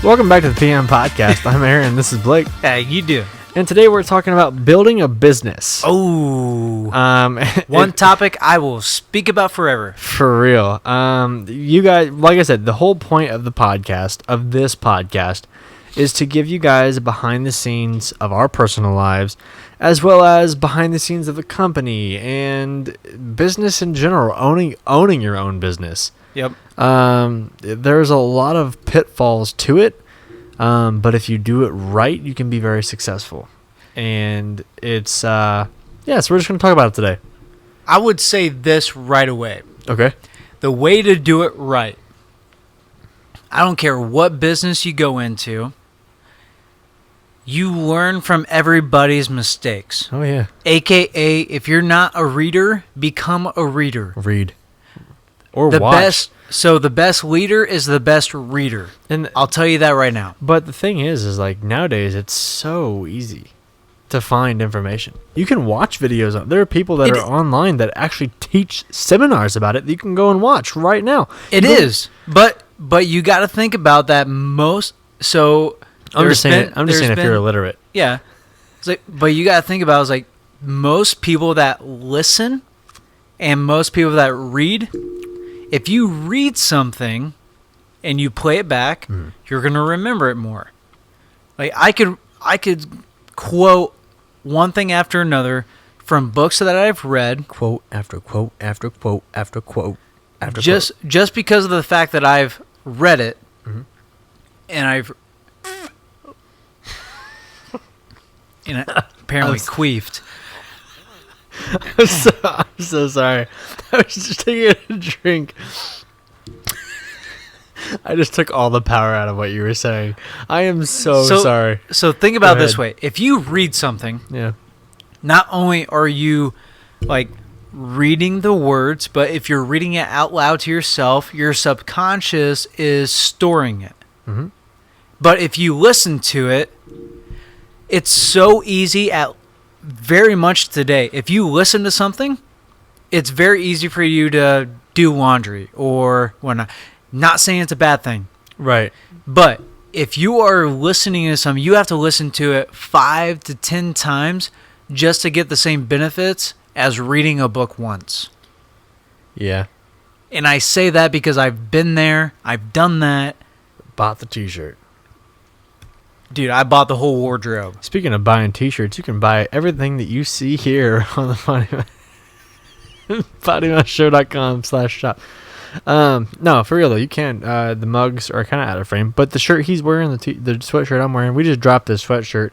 Welcome back to the PM Podcast. I'm Aaron. This is Blake. Hey, you do. And today we're talking about building a business. Oh, one topic I will speak about forever. For real. You guys, like I said, the whole point of this podcast, is to give you guys behind the scenes of our personal lives, as well as behind the scenes of the company and business in general, owning your own business. Yep. There's a lot of pitfalls to it, but if you do it right, you can be very successful. And it's, so we're just going to talk about it today. I would say this right away. Okay. The way to do it right. I don't care what business you go into. You learn from everybody's mistakes. Oh, yeah. AKA, if you're not a reader, become a reader. Read. Or the watch. The best leader is the best reader. And I'll tell you that right now. But the thing is like nowadays it's so easy to find information. You can watch videos. There are people that are online that actually teach seminars about it that you can go and watch right now. It is. But you got to think about that most. So I'm just saying if you're illiterate. Yeah. It's like, but you got to think about like most people that listen and most people that read. If you read something and you play it back, you're going to remember it more. Like I could quote one thing after another from books that I've read, quote after quote after quote after quote after quote. Just because of the fact that I've read it and I've apparently queefed. I'm so sorry. I was just taking a drink. I just took all the power out of what you were saying. I am so sorry. So think about it this way. If you read something, not only are you like reading the words, but if you're reading it out loud to yourself, your subconscious is storing it. Mm-hmm. But if you listen to it, it's so easy very much today. If you listen to something, it's very easy for you to do laundry or whatnot. Not saying it's a bad thing. Right. But if you are listening to something, you have to listen to it 5 to 10 times just to get the same benefits as reading a book once. Yeah. And I say that because I've been there. I've done that. Bought the t-shirt. Dude, I bought the whole wardrobe. Speaking of buying t-shirts, you can buy everything that you see here on the PottyMouthShow.com/shop. No, for real though, you can. The mugs are kind of out of frame, but the shirt he's wearing, the sweatshirt I'm wearing, we just dropped this sweatshirt.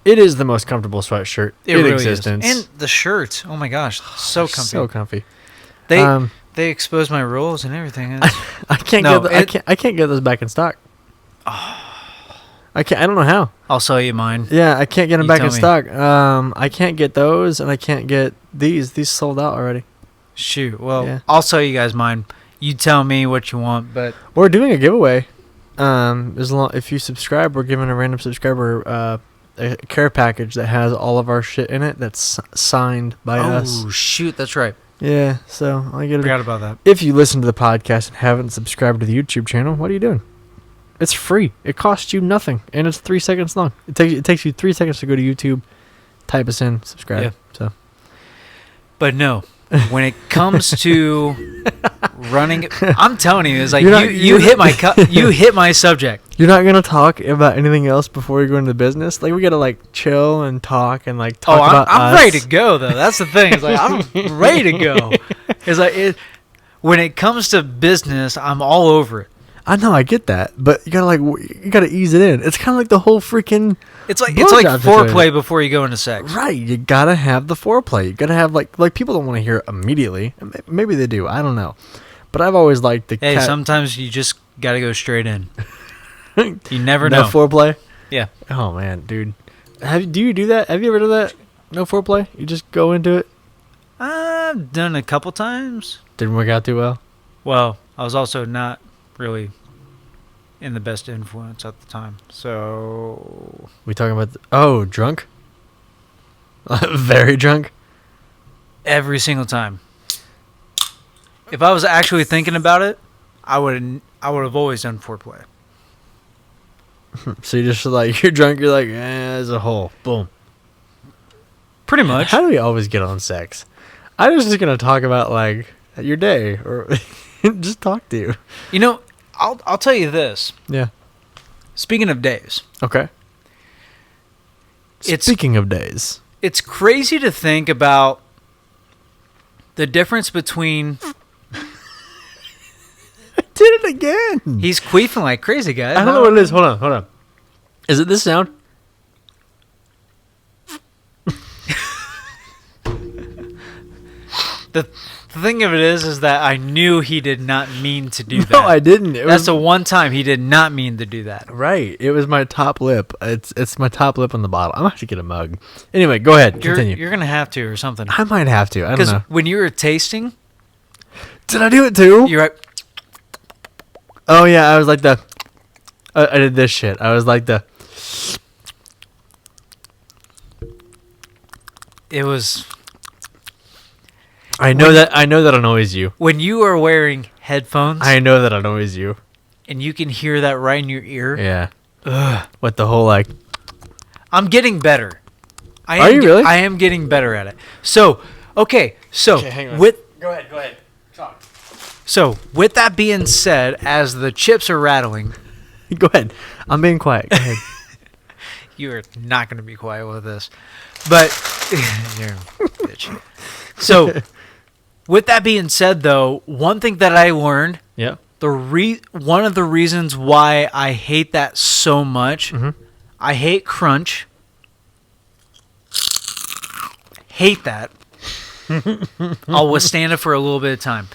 It is the most comfortable sweatshirt in really existence. Is. And the shirt, oh my gosh, so comfy. So comfy. They expose my rolls and everything. I can't get those back in stock. Oh. I don't know how. I'll sell you mine. Yeah, I can't get them back in stock. I can't get those, and I can't get these. These sold out already. Shoot. Well, I'll sell you guys mine. You tell me what you want, but we're doing a giveaway. If you subscribe, we're giving a random subscriber a care package that has all of our shit in it that's signed by us. Oh shoot, that's right. Yeah, so I forgot about that. If you listen to the podcast and haven't subscribed to the YouTube channel, what are you doing? It's free. It costs you nothing, and it's 3 seconds long. It takes you 3 seconds to go to YouTube, type us in, subscribe. Yeah. So, but no, when it comes to running, I'm telling you, it's like you hit my subject. You're not gonna talk about anything else before you go into business. Like we gotta like chill and talk and like talk about. I'm ready to go though. That's the thing. It's like I'm ready to go. It's like when it comes to business, I'm all over it. I know, I get that, but you gotta ease it in. It's kind of like the whole freaking. It's like foreplay before you go into sex. Right, you gotta have the foreplay. You gotta have like people don't want to hear it immediately. Maybe they do. I don't know, but I've always liked the. Hey, sometimes you just gotta go straight in. You never know. No foreplay. Yeah. Oh man, dude, do you do that? Have you ever done that? No foreplay. You just go into it. I've done a couple times. Didn't work out too well. Well, I was also not really in the best influence at the time. So we talking about drunk? Very drunk? Every single time. If I was actually thinking about it, I would have always done foreplay. So you're just like, you're drunk, you're like, there's a hole. Boom. Pretty much. How do we always get on sex? I was just going to talk about, like, your day or just talk to you. You know, I'll tell you this. Yeah. Speaking of days. Okay. Speaking of days. It's crazy to think about the difference between... I did it again. He's queefing like crazy, guys. I don't know what it is. Hold on. Is it this sound? The thing of it is that I knew he did not mean to do that. No, I didn't. That's the one time he did not mean to do that. Right. It was my top lip. It's my top lip on the bottle. I'm going to have to get a mug. Anyway, go ahead. Continue. You're going to have to or something. I might have to. I don't know. Because when you were tasting... Did I do it too? You're right. Oh, yeah. I was like the... I did this shit. I was like the... It was... I know that annoys you. When you are wearing headphones... I know that annoys you. And you can hear that right in your ear. Yeah. Ugh. What the whole, like... I'm getting better. Are you really? I am getting better at it. So, okay. So, hang on. Go ahead. Talk. So, with that being said, as the chips are rattling... Go ahead. I'm being quiet. Go ahead. You are not going to be quiet with this. But, you're a bitch. So, with that being said, though, one thing that I learned... Yeah. One of the reasons why I hate that so much... Mm-hmm. I hate crunch. Hate that. I'll withstand it for a little bit of time.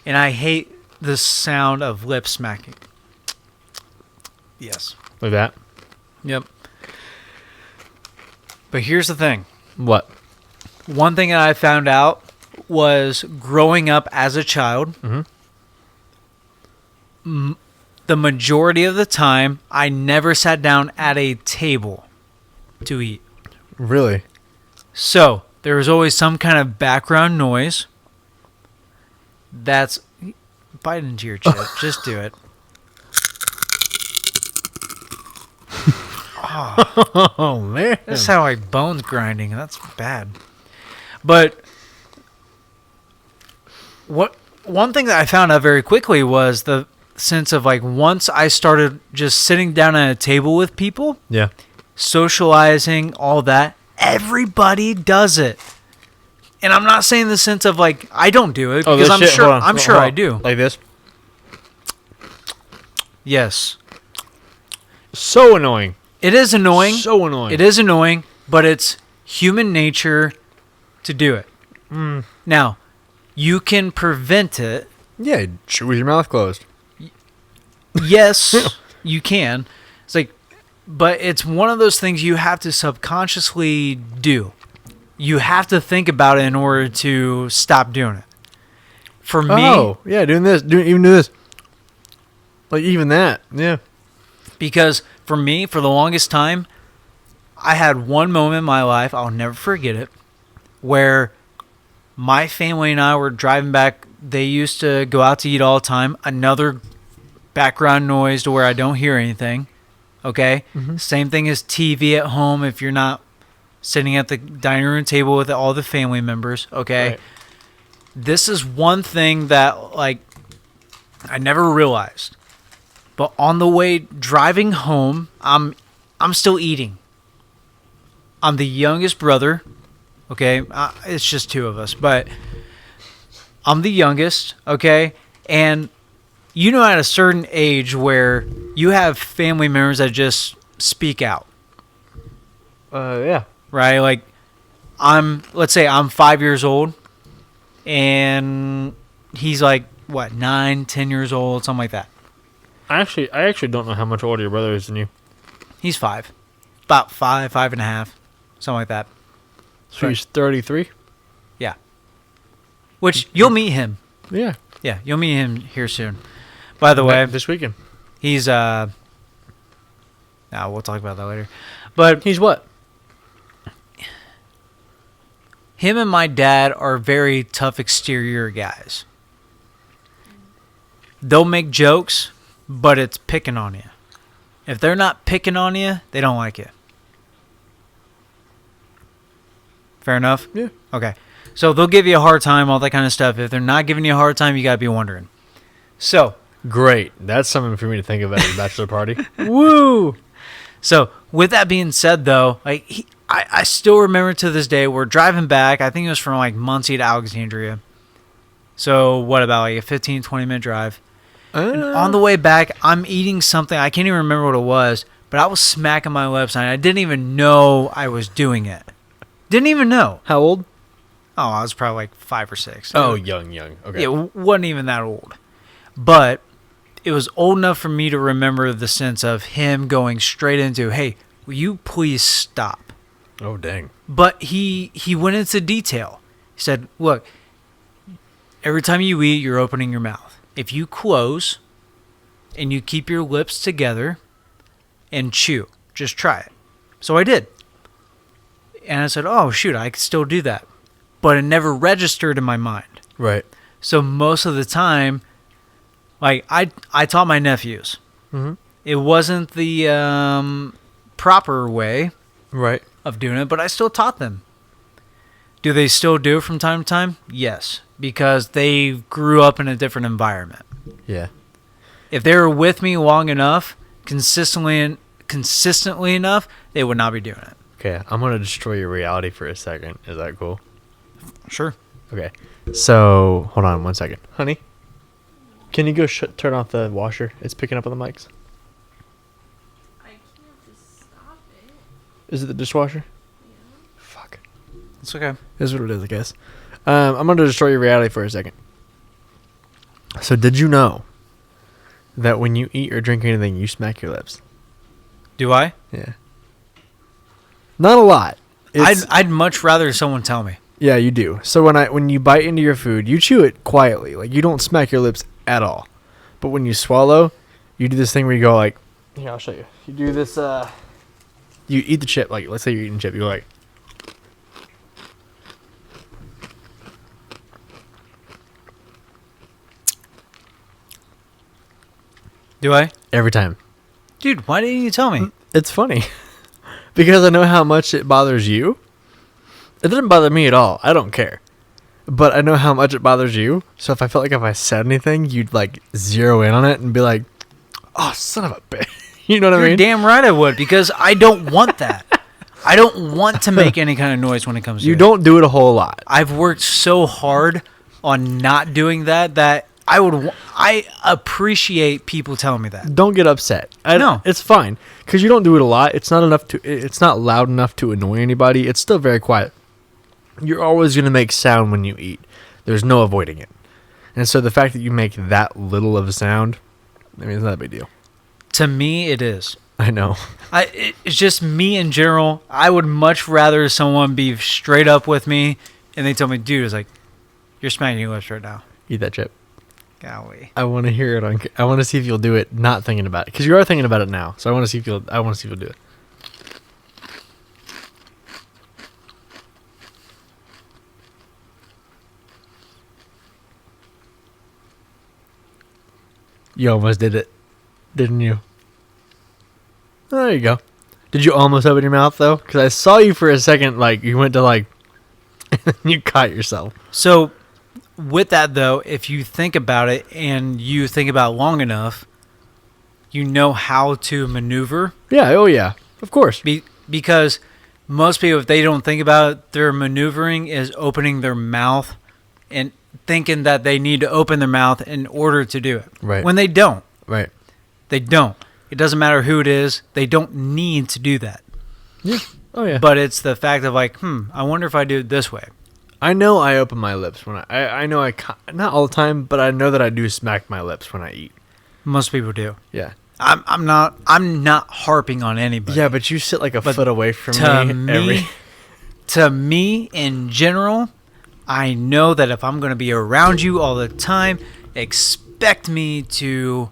And I hate the sound of lip smacking. Yes. Like that? Yep. But here's the thing. What? One thing that I found out was growing up as a child, the majority of the time, I never sat down at a table to eat. Really? So, there was always some kind of background noise. That's... Bite into your chip. Just do it. Oh, man. That's how I bones grinding. That's bad. But one thing that I found out very quickly was the sense of, like, once I started just sitting down at a table with people, Yeah. socializing, all that, everybody does it. And I'm not saying the sense of, like, I don't do it, because I'm sure I do. Like this? Yes. So annoying. It is annoying. So annoying. It is annoying, but it's human nature to do it. Now, you can prevent it. Yeah, chew with your mouth closed. Yes, you can. It's like, but it's one of those things you have to subconsciously do. You have to think about it in order to stop doing it. For me... Oh, yeah, doing this. Even do this. Like, even that. Yeah. Because for me, for the longest time, I had one moment in my life, I'll never forget it, where my family and I were driving back. They used to go out to eat all the time. Another background noise to where I don't hear anything. Okay? Mm-hmm. Same thing as TV at home if you're not sitting at the dining room table with all the family members. Okay? Right. This is one thing that, like, I never realized. But on the way driving home, I'm still eating. I'm the youngest brother. Okay, it's just two of us, but I'm the youngest. Okay, and you know, at a certain age where you have family members that just speak out. Yeah. Right, like let's say I'm 5 years old, and he's like what 9, 10 years old, something like that. I actually don't know how much older your brother is than you. He's 5. About 5.5, something like that. So he's 33? Yeah. Which, you'll meet him. Yeah. Yeah, you'll meet him here soon. By the way, this weekend. he's, we'll talk about that later. But He's what? him and my dad are very tough exterior guys. They'll make jokes, but it's picking on you. If they're not picking on you, they don't like you. Fair enough? Yeah. Okay. So they'll give you a hard time, all that kind of stuff. If they're not giving you a hard time, you got to be wondering. So. Great. That's something for me to think about at a bachelor party. Woo! So with that being said, though, like I still remember to this day, we're driving back. I think it was from like Muncie to Alexandria. So what about like a 15, 20-minute drive? And on the way back, I'm eating something. I can't even remember what it was, but I was smacking my lips, and I didn't even know I was doing it. Didn't even know. How old? Oh, I was probably like 5 or 6. Oh, young. Okay. It wasn't even that old. But it was old enough for me to remember the sense of him going straight into, hey, will you please stop? Oh, dang. But he went into detail. He said, look, every time you eat, you're opening your mouth. If you close and you keep your lips together and chew, just try it. So I did. And I said, oh, shoot, I could still do that. But it never registered in my mind. Right. So most of the time, like I taught my nephews. Mm-hmm. It wasn't the proper way right. of doing it, but I still taught them. Do they still do it from time to time? Yes, because they grew up in a different environment. Yeah. If they were with me long enough, consistently enough, they would not be doing it. Okay, I'm going to destroy your reality for a second. Is that cool? Sure. Okay. So, hold on 1 second. Honey, can you go turn off the washer? It's picking up on the mics. I can't just stop it. Is it the dishwasher? Yeah. Fuck. It's okay. Is what it is, I guess. I'm going to destroy your reality for a second. So, did you know that when you eat or drink anything, you smack your lips? Do I? Yeah. Not a lot. I'd much rather someone tell me. Yeah, you do. So when you bite into your food, you chew it quietly. Like, you don't smack your lips at all. But when you swallow, you do this thing where you go like, here, I'll show you. You do this, you eat the chip. Like, let's say you're eating chip. You go like, Do I? every time. Dude, why didn't you tell me? It's funny. Because I know how much it bothers you. It doesn't bother me at all. I don't care. But I know how much it bothers you. So if I said anything, you'd like zero in on it and be like, oh, son of a bitch. You know what I mean? You're damn right I would, because I don't want that. I don't want to make any kind of noise when it comes to You it. don't do it a whole lot. I've worked so hard on not doing that I appreciate people telling me that. Don't get upset. No. It's fine. Because you don't do it a lot. It's not loud enough to annoy anybody. It's still very quiet. You're always going to make sound when you eat. There's no avoiding it. And so the fact that you make that little of a sound, I mean, it's not a big deal. To me, it is. I know. It's just me in general. I would much rather someone be straight up with me and they tell me, dude, it's like, you're smacking your lips right now. Eat that chip. Golly. I want to hear it I want to see if you'll do it not thinking about it. Because you are thinking about it now. So I want to see if you'll do it. You almost did it, didn't you? There you go. Did you almost open your mouth, though? Because I saw you for a second, like, you went to, like, you caught yourself. So, with that, though, if you think about it and you think about it long enough, you know how to maneuver. Yeah, oh yeah, of course. Because most people, if they don't think about it, their maneuvering is opening their mouth and thinking that they need to open their mouth in order to do it. Right. When they don't. Right. They don't. It doesn't matter who it is. They don't need to do that. Yeah. Oh, yeah. But it's the fact of like, I wonder if I do it this way. I know I open my lips when I know I not all the time, but I know that I do smack my lips when I eat. Most people do. Yeah. I'm not harping on anybody. Yeah, but you sit like a foot away from me. To me, in general, I know that if I'm going to be around you all the time, expect me to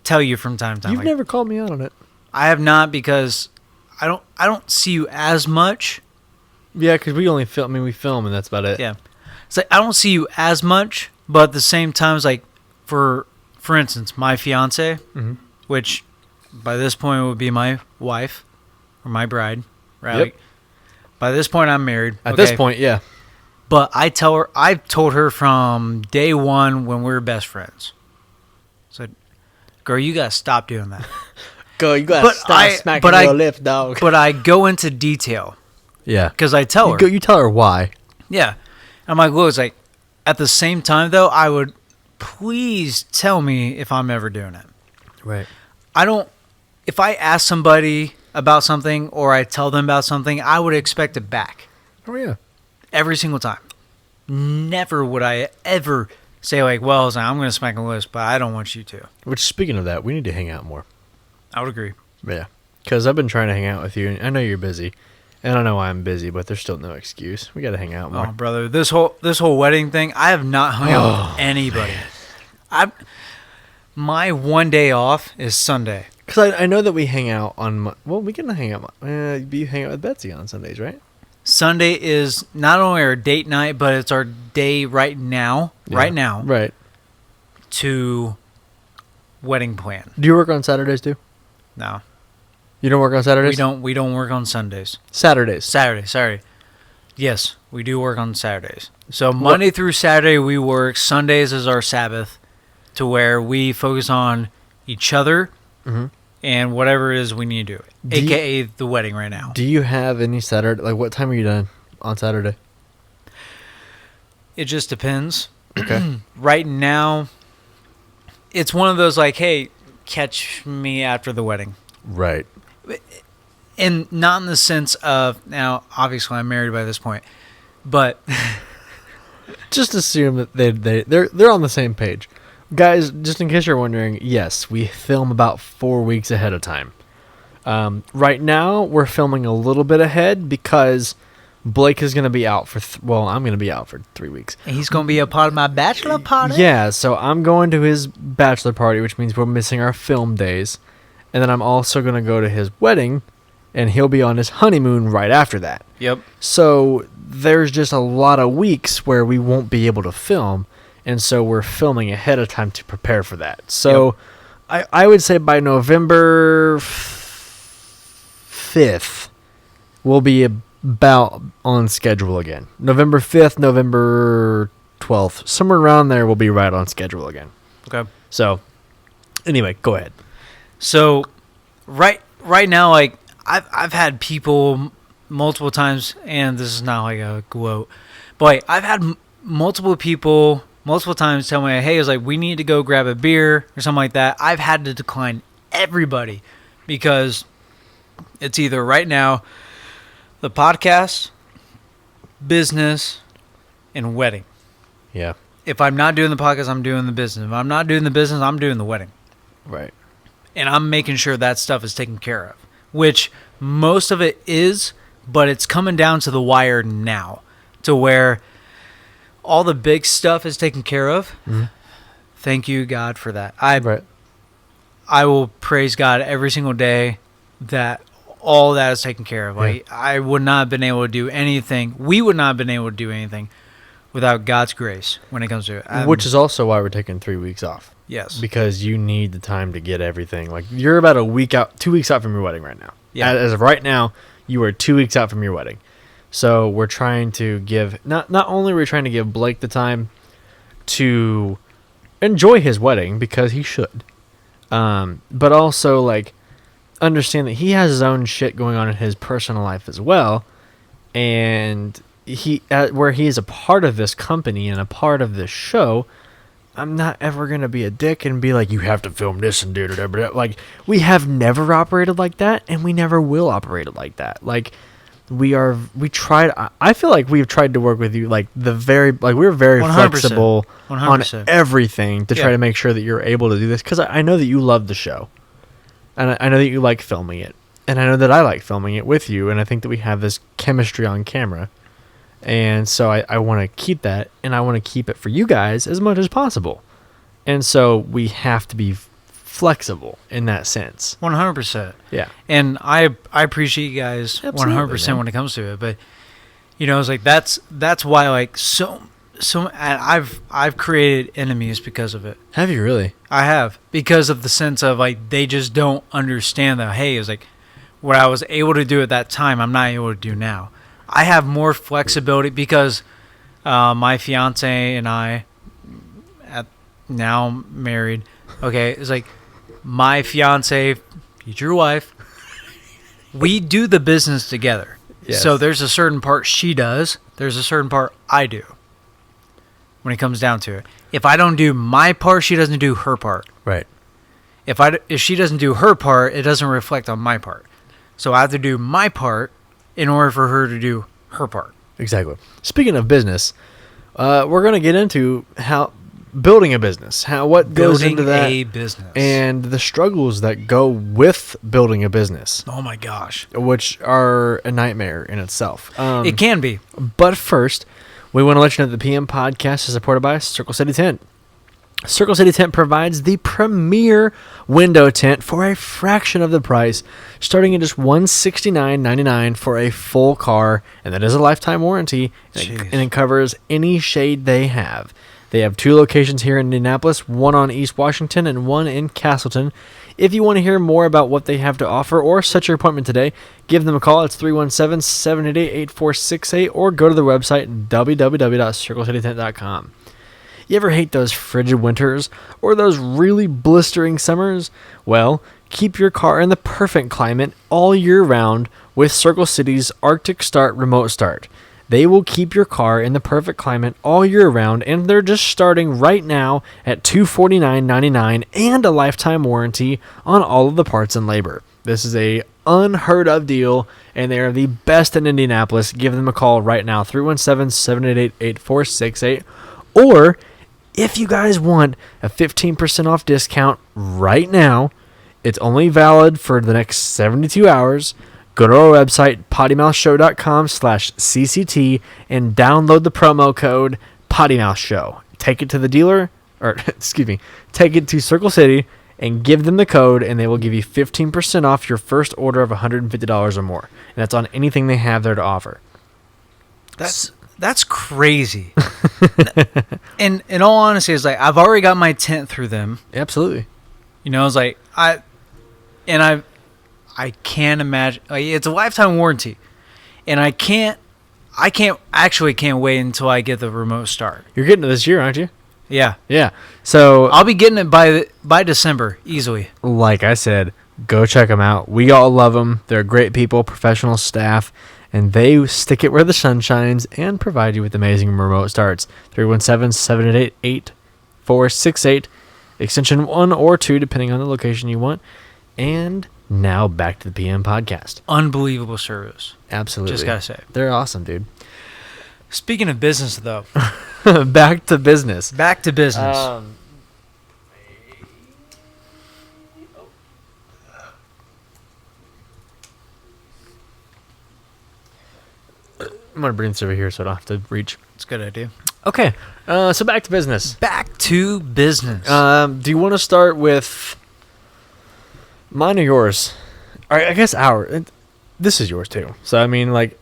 tell you from time to time. You've never called me out on it. I have not, because I don't see you as much. Yeah, because we only film. I mean, we film, and that's about it. Yeah, it's like I don't see you as much, but at the same time, it's like for instance, my fiance, which by this point it would be my wife or my bride, right? Yep. By this point, I'm married. At this point, yeah. But I've told her from day one when we were best friends. So, girl, you gotta stop doing that. Girl, you gotta stop smacking your lip, dog. But I go into detail. Yeah. Because I tell her. You tell her why. Yeah. I'm like, look, it's like, at the same time, though, I would please tell me if I'm ever doing it. Right. If I ask somebody about something or I tell them about something, I would expect it back. Oh, yeah. Every single time. Never would I ever say, like, well, I'm going to smack a list, but I don't want you to. Which, speaking of that, we need to hang out more. I would agree. Yeah. Because I've been trying to hang out with you, and I know you're busy. And I know I'm busy, but there's still no excuse. We got to hang out more. Oh, brother, this whole wedding thing, I have not hung out with anybody. My one day off is Sunday. Because I know that we hang out on... Well, we can hang out... you hang out with Betsy on Sundays, right? Sunday is not only our date night, but it's our day right now. Yeah. Right now. Right. To wedding plan. Do you work on Saturdays, too? No. You don't work on Saturdays? We don't work on Sundays. Saturdays. Sorry. Yes, we do work on Saturdays. So Monday through Saturday we work. Sundays is our Sabbath, to where we focus on each other and whatever it is we need to do. AKA the wedding right now. Do you have any Saturday? Like, what time are you done on Saturday? It just depends. Okay. Right now, it's one of those like, hey, catch me after the wedding. Right. And not in the sense of, now, obviously I'm married by this point, but... Just assume that they're on the same page. Guys, just in case you're wondering, yes, we film about 4 weeks ahead of time. Right now, we're filming a little bit ahead because Blake is going to be out for... I'm going to be out for 3 weeks. And he's going to be a part of my bachelor party? Yeah, so I'm going to his bachelor party, which means we're missing our film days. And then I'm also going to go to his wedding, and he'll be on his honeymoon right after that. Yep. So there's just a lot of weeks where we won't be able to film, and so we're filming ahead of time to prepare for that. So I would say by November 5th, we'll be about on schedule again. November 5th, November 12th, somewhere around there, we'll be right on schedule again. Okay. So anyway, go ahead. So right now, like, I've had people multiple times, and this is not like a quote, but like, I've had multiple people multiple times tell me, hey, it's like, we need to go grab a beer or something like that. I've had to decline everybody because it's either right now the podcast, business, and wedding. Yeah. If I'm not doing the podcast, I'm doing the business. If I'm not doing the business, I'm doing the wedding. Right. And I'm making sure that stuff is taken care of, which most of it is, but it's coming down to the wire now, to where all the big stuff is taken care of. Mm-hmm. Thank you, God, for that. I will praise God every single day that all that is taken care of. Like, I would not have been able to do anything. We would not have been able to do anything without God's grace when it comes to it. Which is also why we're taking 3 weeks off. Yes. Because you need the time to get everything. Like, you're about 2 weeks out from your wedding right now. Yeah. As of right now, you are 2 weeks out from your wedding. So we're trying to give... Not only are we trying to give Blake the time to enjoy his wedding, because he should. But also, like, understand that he has his own shit going on in his personal life as well. And where he is a part of this company and a part of this show... I'm not ever going to be a dick and be like, you have to film this and do it. Like, we have never operated like that, and we never will operate it like that. Like, I feel like we've tried to work with you, like, we're very 100%. flexible 100%. on everything to try to make sure that you're able to do this. Because I know that you love the show, and I know that you like filming it, and I know that I like filming it with you, and I think that we have this chemistry on camera. And so I want to keep that, and I want to keep it for you guys as much as possible. And so we have to be flexible in that sense. 100%. Yeah. And I appreciate you guys 100% man. when it comes to it. But, you know, it's like that's why, like, so and I've created enemies because of it. Have you really? I have, because of the sense of like they just don't understand that. Hey, it's like what I was able to do at that time, I'm not able to do now. I have more flexibility because my fiance and I, now married. Okay, it's like my fiance, future wife. We do the business together. Yes. So there's a certain part she does. There's a certain part I do. When it comes down to it, if I don't do my part, she doesn't do her part. Right. If she doesn't do her part, it doesn't reflect on my part. So I have to do my part in order for her to do her part. Exactly. Speaking of business, we're going to get into how building a business, what goes into that, a business, and the struggles that go with building a business. Oh my gosh, which are a nightmare in itself. It can be. But first, we want to let you know that the PM Podcast is supported by Circle City Tent. Circle City Tent provides the premier window tent for a fraction of the price, starting at just $169.99 for a full car, and that is a lifetime warranty, and it covers any shade they have. They have 2 locations here in Indianapolis, one on East Washington and one in Castleton. If you want to hear more about what they have to offer or set your appointment today, give them a call. It's 317-788-8468 or go to their website, www.circlecitytent.com. You ever hate those frigid winters or those really blistering summers? Well, keep your car in the perfect climate all year round with Circle City's Arctic Start Remote Start. They will keep your car in the perfect climate all year round, and they're just starting right now at $249.99 and a lifetime warranty on all of the parts and labor. This is a unheard of deal, and they are the best in Indianapolis. Give them a call right now, 317-788-8468. Or if you guys want a 15% off discount right now, it's only valid for the next 72 hours. Go to our website, pottymouthshow.com/CCT, and download the promo code PottyMouthShow. Take it to the dealer, take it to Circle City and give them the code, and they will give you 15% off your first order of $150 or more. And that's on anything they have there to offer. That's crazy. And in all honesty, it's like I've already got my tent through them. Absolutely. You know, it's like I can't imagine. Like, it's a lifetime warranty, and I can't wait until I get the remote start. You're getting it this year, aren't you? Yeah. So I'll be getting it by December easily. Like I said, go check them out. We all love them. They're great people, professional staff, and they stick it where the sun shines and provide you with amazing remote starts. 317-788-8468, extension 1 or 2, depending on the location you want. And now back to the PM Podcast. Unbelievable service. Absolutely. Just gotta say. They're awesome, dude. Speaking of business, though. Back to business. Back to business. I'm going to bring this over here so I don't have to reach. It's a good idea. Okay. So back to business. Back to business. Do you want to start with mine or yours? All right, I guess this is yours too. So, I mean, like,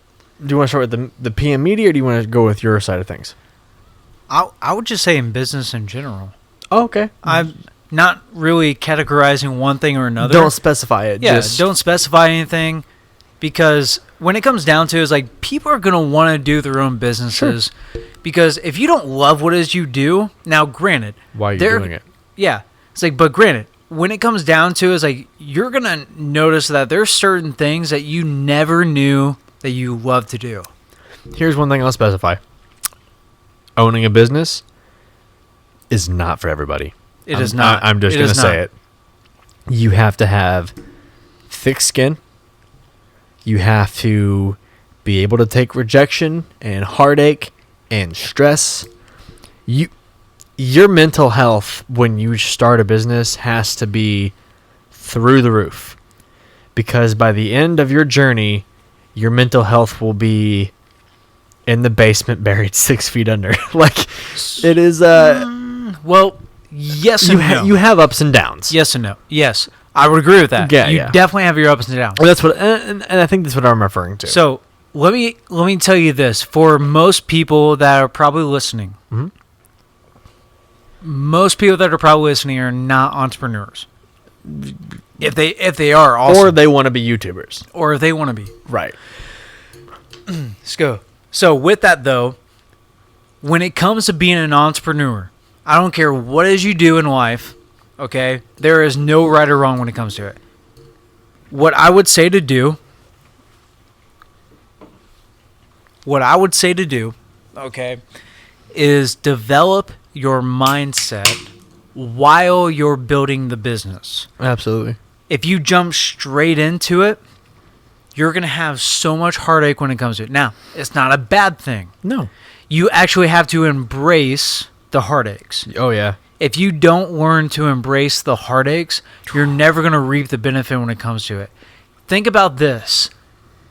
do you want to start with the PM media, or do you want to go with your side of things? I would just say in business in general. Oh, okay. I'm not really categorizing one thing or another. Don't specify it. Yeah, don't specify anything, because when it comes down to it, it's like people are going to want to do their own businesses. Sure. Because if you don't love what it is you do, now granted. Why are you doing it? Yeah. It's like, but granted, when it comes down to it, it's like you're going to notice that there's certain things that you never knew that you love to do. Here's one thing I'll specify. Owning a business is not for everybody. It is not. I'm just going to say it. You have to have thick skin. You have to be able to take rejection and heartache and stress. Your mental health when you start a business has to be through the roof. Because by the end of your journey, your mental health will be in the basement buried 6 feet under. Like, it is... well, yes and no. You have ups and downs. Yes and no. Yes. I would agree with that. Yeah, you definitely have your ups and downs. Well, that's what, and I think that's what I'm referring to. So, let me tell you this. For most people that are probably listening, Mhm. most people that are probably listening are not entrepreneurs. If they are, also, Or they want to be YouTubers. or if they want to be. Right. Let's go. So with that though, when it comes to being an entrepreneur, I don't care what it is you do in life, okay? There is no right or wrong when it comes to it. What I would say to do, okay, is develop your mindset while you're building the business. Absolutely. If you jump straight into it, you're going to have so much heartache when it comes to it. Now, it's not a bad thing. No. You actually have to embrace the heartaches. Oh, yeah. If you don't learn to embrace the heartaches, you're never going to reap the benefit when it comes to it. Think about this.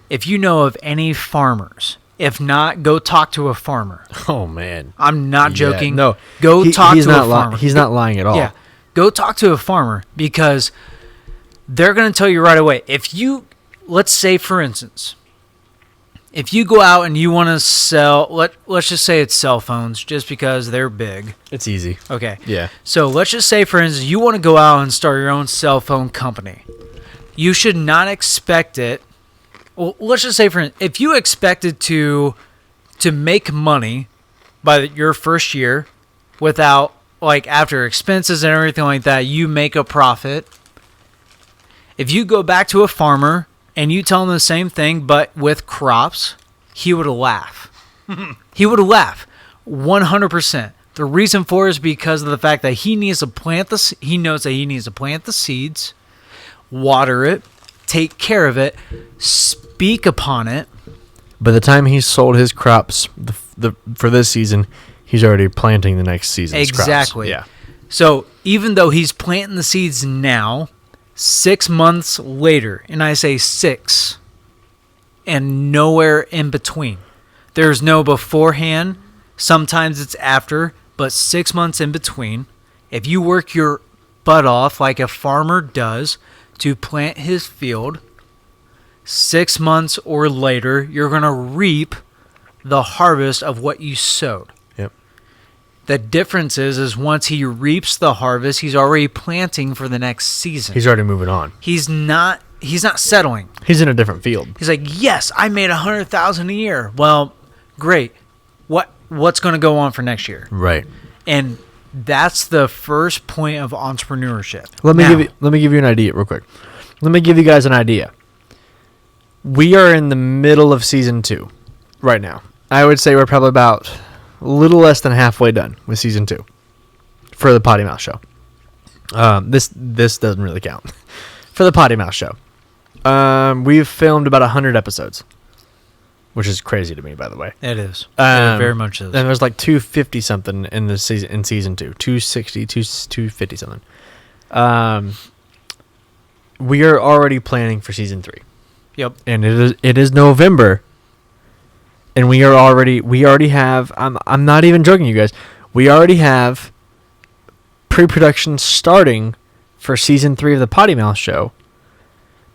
If you know of any farmers, if not, go talk to a farmer. Oh, man. I'm not joking. No. Go talk to a farmer. He's not lying at all. Yeah. Go talk to a farmer because they're going to tell you right away. If you, let's say, for instance, if you go out and you want to sell, let's just say it's cell phones just because they're big. It's easy. Okay. Yeah. So let's just say, for instance, you want to go out and start your own cell phone company. You should not expect it. Well, let's just say, for instance, if you expected to make money by your first year without, like, after expenses and everything like that, you make a profit. If you go back to a farmer and you tell him the same thing but with crops, he would laugh. He would laugh 100%. The reason for it is because of the fact that he needs to plant he knows that he needs to plant the seeds, water it, take care of it, speak upon it. By the time he's sold his crops for this season, he's already planting the next season's Exactly. crops. Yeah. So even though he's planting the seeds now, 6 months later, and I say 6, and nowhere in between. There's no beforehand. Sometimes it's after, but 6 months in between. If you work your butt off like a farmer does to plant his field, 6 months or later, you're going to reap the harvest of what you sowed. Yep. The difference is once he reaps the harvest, he's already planting for the next season. He's already moving on. He's not settling. He's in a different field. He's like, yes, I made $100,000 a year. Well, great. What's going to go on for next year? Right. And that's the first point of entrepreneurship. Let me give you an idea real quick. Let me give you guys an idea. We are in the middle of season 2 right now. I would say we're probably about a little less than halfway done with season 2 for the Potty Mouth Show. This doesn't really count for the Potty Mouth Show. We've filmed about 100 episodes, which is crazy to me, by the way. It is. It very much is. And there's like 250 something in the season 2, 260, 250 something. We are already planning for season 3. Yep. And it is November, and we already have. I'm not even joking, you guys. We already have pre-production starting for season 3 of the Potty Mouth Show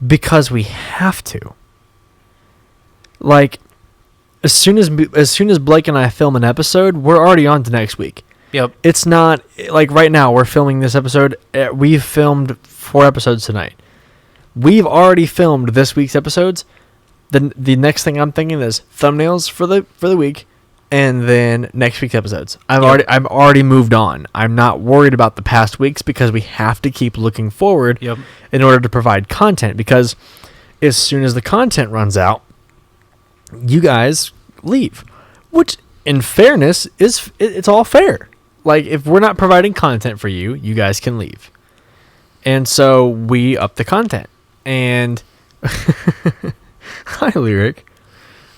because we have to. Like, as soon as Blake and I film an episode, we're already on to next week. Yep. It's not like right now we're filming this episode. We've filmed 4 episodes tonight. We've already filmed this week's episodes. The next thing I'm thinking is thumbnails for the week, and then next week's episodes. I've already moved on. I'm not worried about the past weeks because we have to keep looking forward in order to provide content. Because as soon as the content runs out, you guys leave. Which, in fairness, it's all fair. Like, if we're not providing content for you, you guys can leave. And so we up the content. And hi, Lyric.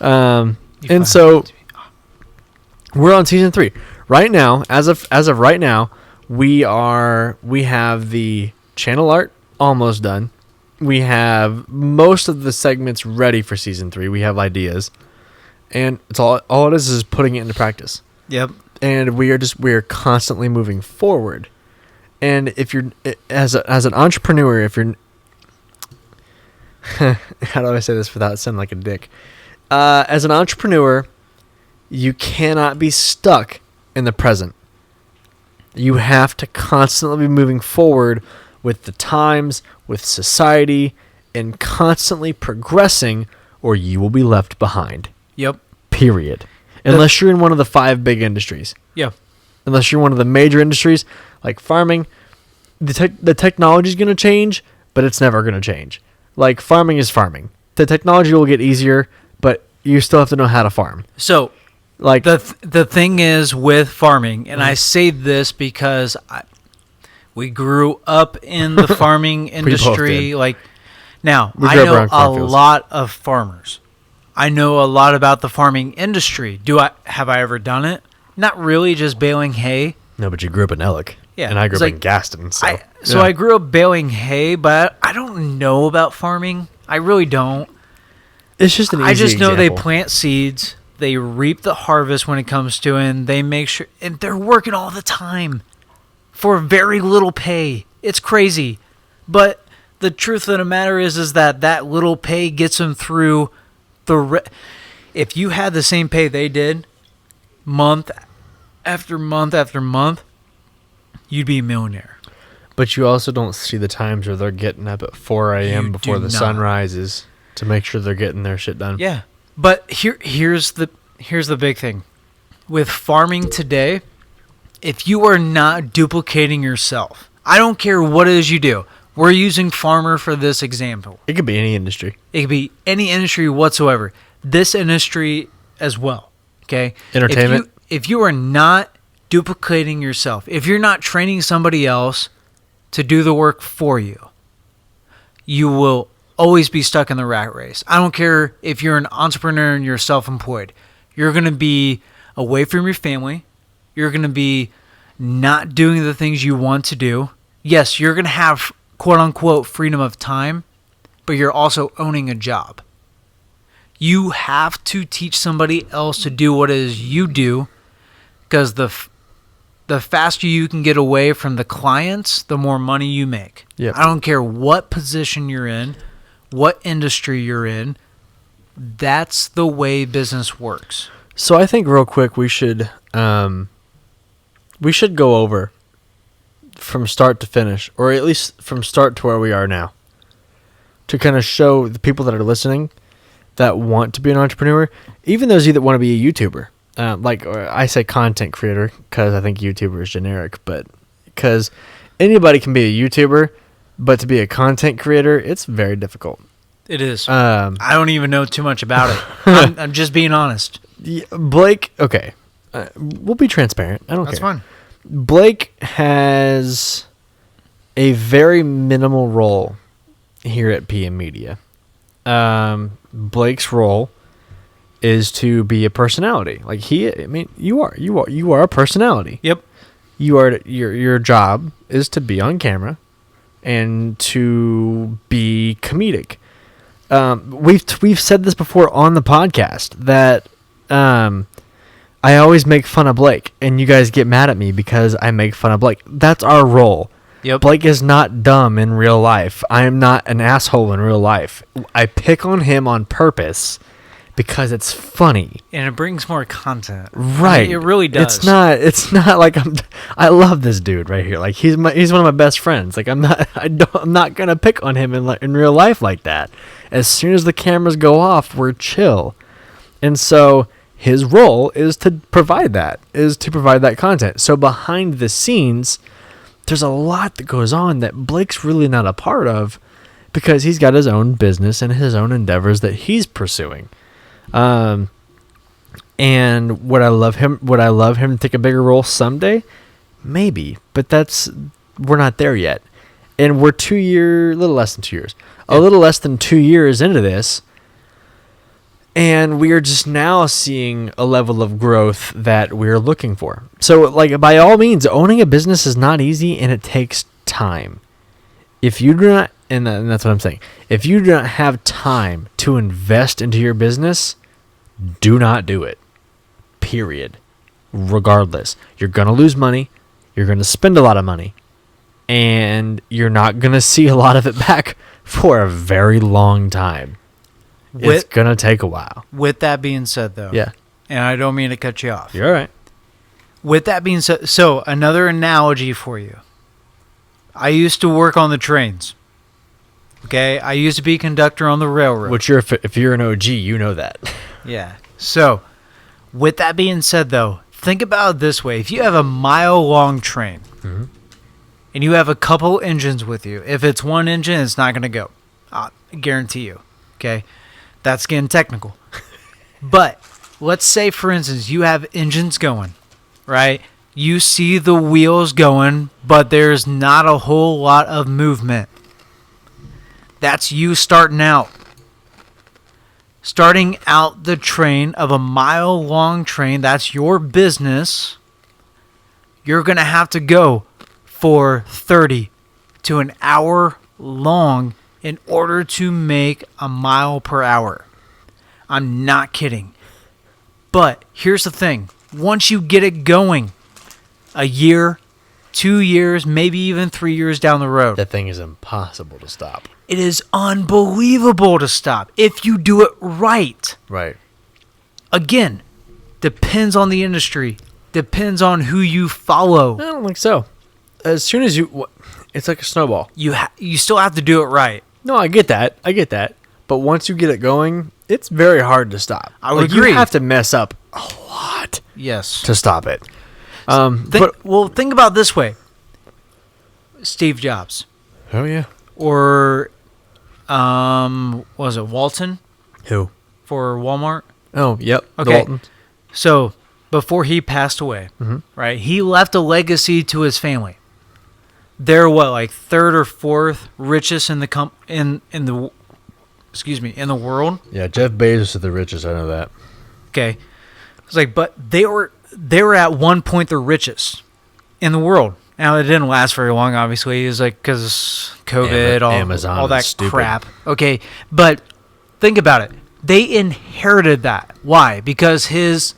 And so we're on season 3 right now. As of right now, we have the channel art almost done. We have most of the segments ready for season 3. We have ideas, and it's all it is putting it into practice. Yep. And we are constantly moving forward. And if you're as an entrepreneur, if you're how do I say this without sounding like a dick? As an entrepreneur, you cannot be stuck in the present. You have to constantly be moving forward with the times, with society, and constantly progressing, or you will be left behind. Yep. Period. Unless you're in one of the 5 big industries. Yeah. Unless you're one of the major industries, like farming, the technology is going to change, but it's never going to change. Like, farming is farming. The technology will get easier, but you still have to know how to farm. So, like the thing is with farming, and I say this because we grew up in the farming industry. Like, now, I know a lot of farmers. I know a lot about the farming industry. Have I ever done it? Not really, just baling hay. No, but you grew up in Ellick. Yeah. And I grew up in Gaston. So I grew up baling hay, but I don't know about farming. I really don't. It's just an easy I just know example. they plant seeds, they reap the harvest when it comes to it, and they make sure, and they're working all the time for very little pay. It's crazy. But the truth of the matter is that little pay gets them through if you had the same pay they did, month after month after month, you'd be a millionaire. But you also don't see the times where they're getting up at 4 a.m. before the sun rises to make sure they're getting their shit done. Yeah. But here's the big thing. With farming today, if you are not duplicating yourself, I don't care what it is you do. We're using farmer for this example. It could be any industry. It could be any industry whatsoever. This industry as well. Okay? Entertainment. If you are not duplicating yourself, if you're not training somebody else to do the work for you, you will always be stuck in the rat race. I don't care if you're an entrepreneur and you're self-employed. You're going to be away from your family. You're going to be not doing the things you want to do. Yes, you're going to have quote-unquote freedom of time, but you're also owning a job. You have to teach somebody else to do what it is you do, because the faster you can get away from the clients, the more money you make. Yep. I don't care what position you're in, what industry you're in. That's the way business works. So I think real quick we should go over from start to finish, or at least from start to where we are now, to kind of show the people that are listening that want to be an entrepreneur, even those of you that want to be a YouTuber. Or I say content creator because I think YouTuber is generic, but because anybody can be a YouTuber, but to be a content creator, it's very difficult. It is. I don't even know too much about it. I'm just being honest. Yeah, Blake, okay. We'll be transparent. I don't care. That's fine. Blake has a very minimal role here at PM Media. Blake's role is to be a personality. Like you are a personality. Yep. Your job is to be on camera and to be comedic. We've said this before on the podcast that I always make fun of Blake, and you guys get mad at me because I make fun of Blake. That's our role. Yep. Blake is not dumb in real life. I am not an asshole in real life. I pick on him on purpose because it's funny. And it brings more content. Right. I mean, it really does. It's not like I love this dude right here. Like he's one of my best friends. Like I'm not going to pick on him in real life like that. As soon as the cameras go off, we're chill. And so his role is to provide that content. So behind the scenes, there's a lot that goes on that Blake's really not a part of because he's got his own business and his own endeavors that he's pursuing. And would I love him to take a bigger role someday? Maybe, but we're not there yet. And we're a little less than 2 years. Yeah. A little less than 2 years into this. And we are just now seeing a level of growth that we're looking for. So, like, by all means, owning a business is not easy and it takes time. If you do not, and that's what I'm saying, if you do not have time to invest into your business, do not do it. Period. Regardless. You're going to lose money. You're going to spend a lot of money. And you're not going to see a lot of it back for a very long time. It's going to take a while. With that being said, though. Yeah. And I don't mean to cut you off. You're all right. With that being said, so another analogy for you. I used to work on the trains. Okay? I used to be a conductor on the railroad. Which if you're an OG, you know that. Yeah. So, with that being said, though, think about it this way. If you have a mile-long train and you have a couple engines with you, if it's one engine, it's not going to go. I guarantee you. Okay? That's getting technical. But let's say, for instance, you have engines going, right? You see the wheels going, but there's not a whole lot of movement. That's you starting out. Starting out the train of a mile-long train, that's your business. You're going to have to go for 30 to an hour long in order to make a mile per hour. I'm not kidding. But here's the thing. Once you get it going, a year, 2 years, maybe even 3 years down the road, That thing is impossible to stop. it is unbelievable to stop if you do it right. Right. Again, depends on the industry, depends on who you follow. I don't think so. As soon as it's like a snowball. You still have to do it right. No, I get that. But once you get it going, it's very hard to stop. I would agree. You have to mess up a lot Yes. to stop it. Think about it this way. Steve Jobs. Oh yeah. Or, was it Walton Who? for Walmart? Oh, yep. Okay. Dalton. So, before he passed away, right, he left a legacy to his family. They're like third or fourth richest in the in the world. Yeah, Jeff Bezos is the richest. I know that. Okay. It's like, but they were at one point the richest in the world. Now it didn't last very long, obviously. It was like because COVID, Amazon all that is stupid. crap. Okay, but think about it. They inherited that. Why? Because his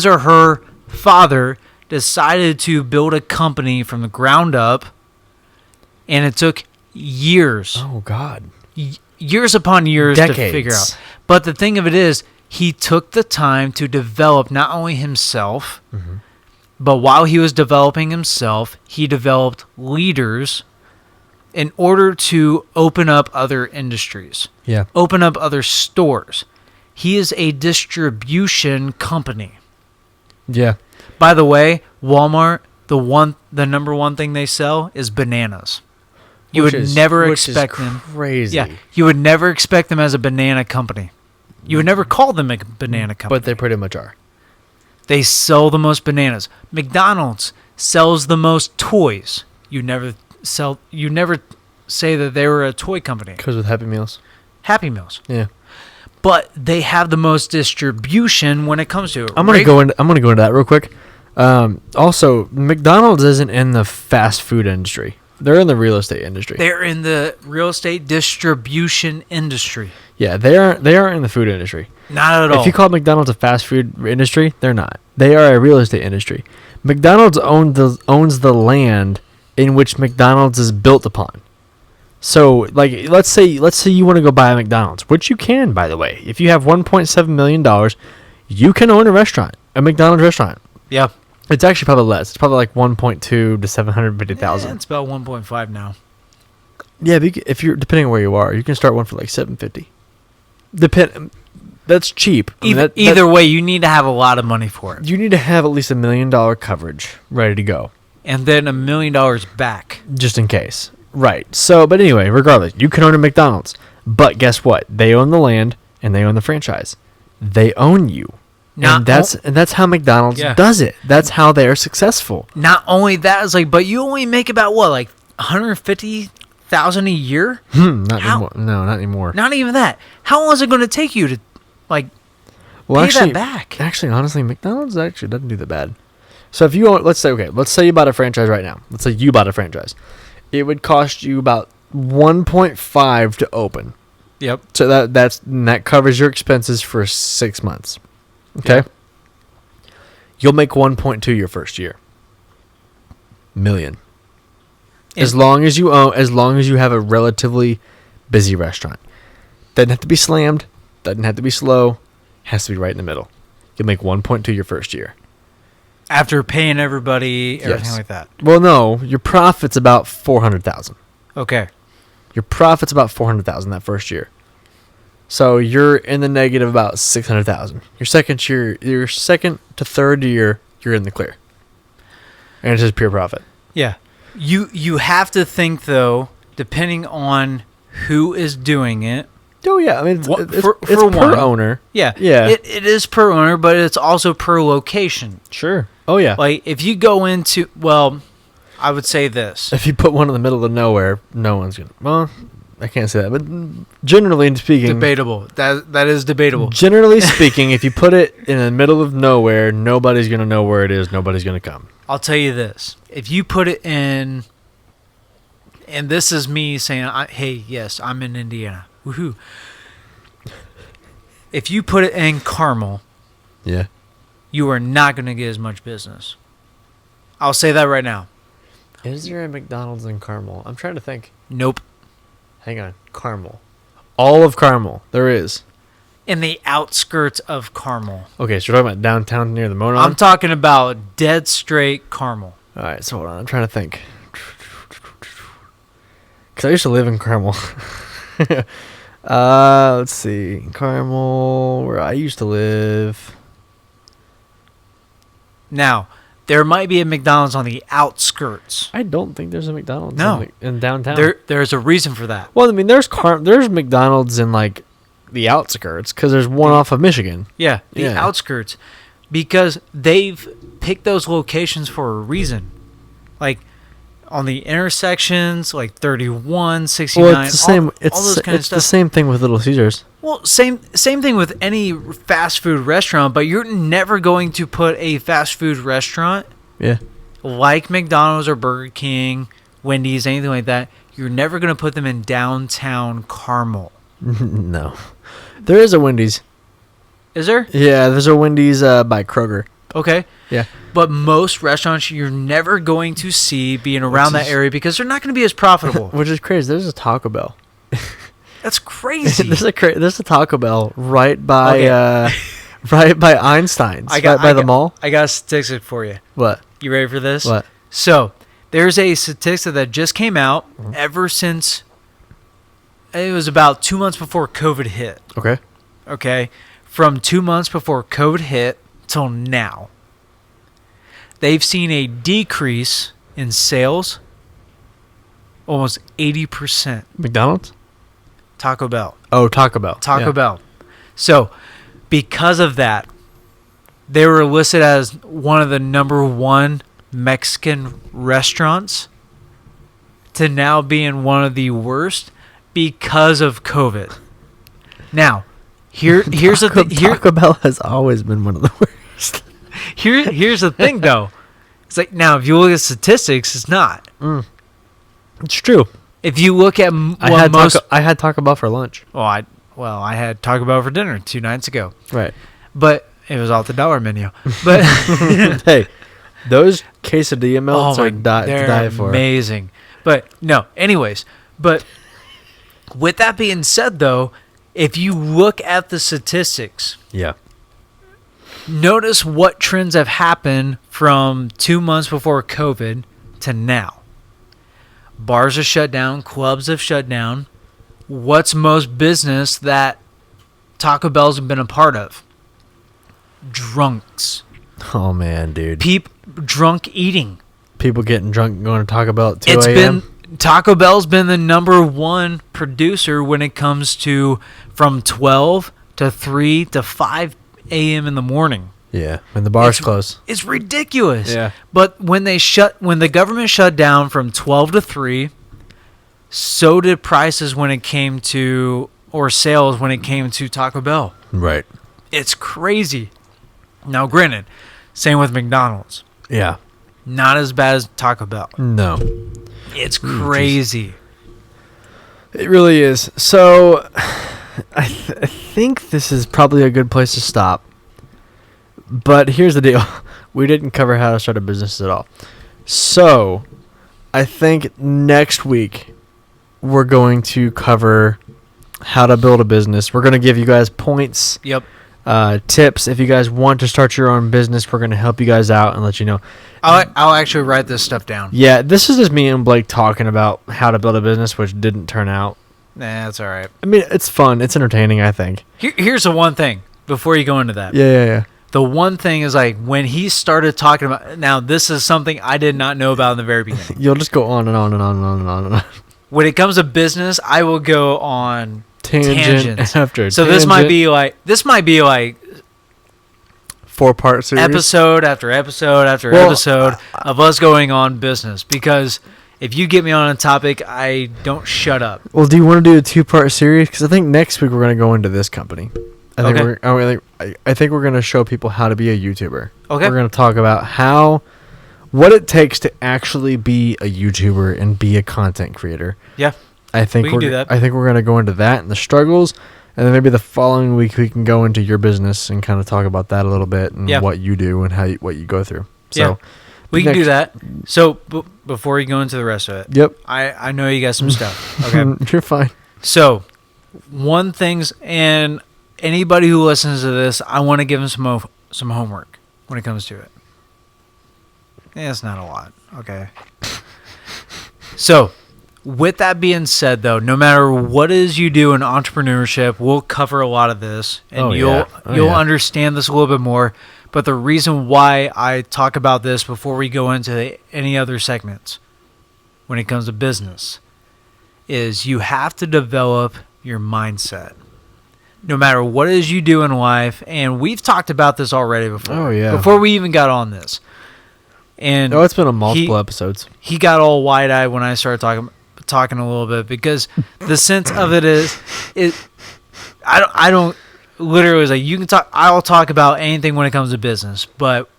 or her father decided to build a company from the ground up, and it took years. Oh God. Years upon years Decades. to figure out. But the thing of it is, he took the time to develop not only himself, but while he was developing himself, he developed leaders in order to open up other industries, Yeah. open up other stores. He is a distribution company. Yeah. By the way, Walmart, the number one thing they sell is bananas. You would never expect them. Crazy. Yeah, you would never expect them as a banana company. You would never call them a banana company. But they pretty much are. They sell the most bananas. McDonald's sells the most toys. You never say that they were a toy company. Because with Happy Meals. Happy Meals. Yeah. But they have the most distribution when it comes to it. I'm gonna go into that real quick. Also, McDonald's isn't in the fast food industry. They're in the real estate industry. They're in the real estate distribution industry. Yeah, they aren't in the food industry. Not at all. If you call McDonald's a fast food industry, they're not. They are a real estate industry. McDonald's owns the land in which McDonald's is built upon. So, like, let's say you want to go buy a McDonald's, which you can, by the way. If you have $1.7 million, you can own a McDonald's restaurant. Yeah. It's actually probably less. It's probably like 1.2 to 750,000. It's about 1.5 now. Yeah, but if you're depending on where you are, you can start one for like 750. That's cheap. I mean, Either way, you need to have a lot of money for it. you need to have at least $1 million coverage ready to go, And then $1 million back. just in case. Right. So, but anyway, regardless, you can own a McDonald's, but guess what? They own the land and they own the franchise. They own you. And that's how McDonald's does it. That's how they are successful. Not only that, it's like, but you only make about what, like $150,000 a year? Not anymore. No, not anymore. Not even that. How long is it going to take you to, like, pay actually, that back? Actually, honestly, McDonald's actually doesn't do that bad. So if you own, let's say you bought a franchise right now. Let's say you bought a franchise. It would cost you about 1.5 to open. Yep. So that covers your expenses for 6 months. Okay. Yep. You'll make 1.2 your first year. Million. As long as you have a relatively busy restaurant. Doesn't have to be slammed. Doesn't have to be slow. Has to be right in the middle. You'll make 1.2 your first year. After paying everybody, everything Yes. like that. Well, no, your profit's about $400,000. Okay. Your profit's about $400,000 that first year. So you're in the negative about $600,000. Your second to third year, you're in the clear, and it's just pure profit. Yeah. You have to think, though, depending on who is doing it. Oh yeah, I mean it's, What- it's, for it's per one. owner. Yeah. Yeah. It is per owner, but it's also per location. Sure. Oh yeah. Like, if you go into, well, I would say this. If you put one in the middle of nowhere, no one's gonna. Well, I can't say that, but generally speaking, Debatable. That is debatable. generally speaking, if you put it in the middle of nowhere, nobody's gonna know where it is. Nobody's gonna come. I'll tell you this. If you put it in, and this is me saying, hey, yes, I'm in Indiana. Woohoo. If you put it in Carmel, Yeah. you are not going to get as much business. I'll say that right now. Is there a McDonald's in Carmel? I'm trying to think. Nope. Hang on, Carmel. All of Carmel, there is. In the outskirts of Carmel. Okay, so you're talking about downtown near the Monon? I'm talking about dead straight Carmel. All right, so hold on. I'm trying to think. Because I used to live in Carmel. Let's see. Carmel, where I used to live. Now, there might be a McDonald's on the outskirts. I don't think there's a McDonald's No. in downtown. There's a reason for that. Well, I mean, there's McDonald's in, like, the outskirts, because there's one off of Michigan. Yeah, the Yeah. outskirts. Because they've picked those locations for a reason. Like, on the intersections, like 31, 69, Well, it's the same. all those kind of It's the stuff. same thing with Little Caesars. Well, same thing with any fast food restaurant, but you're never going to put a fast food restaurant Yeah. like McDonald's or Burger King, Wendy's, anything like that. You're never going to put them in downtown Carmel. No. There is a Wendy's. Is there? Yeah, there's a Wendy's by Kroger. Okay. Yeah. But most restaurants you're never going to see being around Which that is- einstein because they're not going to be as profitable. Which is crazy. There's a Taco Bell. That's crazy. there's a Taco Bell right by Okay. right by Einstein's. Right by the mall. I got a statistic for you. What? You ready for this? What? So, there's a statistic that just came out Mm-hmm. ever since it was about 2 months before COVID hit. Okay. Okay? From 2 months before COVID hit till now, they've seen a decrease in sales almost 80%. McDonald's? Taco Bell. Oh, Taco Bell. Taco Yeah. Bell. So, because of that, they were listed as one of the number one Mexican restaurants to now being one of the worst because of COVID. Now, here's the thing. Taco Bell has always been one of the worst. Here's the thing, though. It's like, now, if you look at statistics, it's not. It's true. If you look at I had Taco Bell for lunch. I had Taco Bell for dinner 2 nights ago, Right. but it was off the dollar menu. But Hey, those quesadilla melts are they're to die for. amazing. But no, anyways, but with that being said, though, if you look at the statistics, Yeah. notice what trends have happened from 2 months before COVID to now. Bars are shut down, clubs have shut down. What's most business that Taco Bell's been a part of? Drunks. Oh man, dude. Drunk eating. People getting drunk and going to Taco Bell at 2 It's a.m. been Taco Bell's been the number one producer when it comes to from 12 to 3 to 5 a.m. in the morning. Yeah, when the bars It's- close. It's ridiculous. Yeah. But when the government shut down from 12 to 3, so did prices when it came to, or sales when it came to Taco Bell. Right. It's crazy. Now, granted, same with McDonald's. Yeah. Not as bad as Taco Bell. No. It's crazy. It really is. So, I think this is probably a good place to stop. But here's the deal. We didn't cover how to start a business at all. So, I think next week we're going to cover how to build a business. We're going to give you guys points, Yep. tips. If you guys want to start your own business, we're going to help you guys out and let you know. I'll actually write this stuff down. Yeah, this is just me and Blake talking about how to build a business, which didn't turn out. Nah, that's all right. I mean, it's fun. It's entertaining, I think. Here's the one thing before you go into that. Yeah. The one thing is like when he started talking about. Now, this is something I did not know about in the very beginning. You'll just go on and on and on and on and on and on. When it comes to business, I will go on tangents. After so tangent. this might be like 4-part series. episode after episode after episode of us going on business, because if you get me on a topic, I don't shut up. Well, do you want to do a 2-part series? Because I think next week we're going to go into this company. I think we're going to show people how to be a YouTuber. Okay. We're going to talk about what it takes to actually be a YouTuber and be a content creator. Yeah. I think we can do that. I think we're going to go into that and the struggles, and then maybe the following week we can go into your business and kind of talk about that a little bit and what you do and what you go through. So we can do that. So before you go into the rest of it, yep. I know you got some stuff. Okay. You're fine. So one thing's, and anybody who listens to this, I want to give them some homework when it comes to it. Yeah, it's not a lot. Okay. So, with that being said, though, no matter what it is you do in entrepreneurship, we'll cover a lot of this, and you'll understand this a little bit more. But the reason why I talk about this before we go into any other segments when it comes to business is you have to develop your mindset. No matter what it is you do in life, and we've talked about this already before. Oh, yeah. Before we even got on this. And it's been on multiple episodes. He got all wide-eyed when I started talking a little bit, because the sense of it is, I don't literally is like, you can talk. I'll talk about anything when it comes to business, but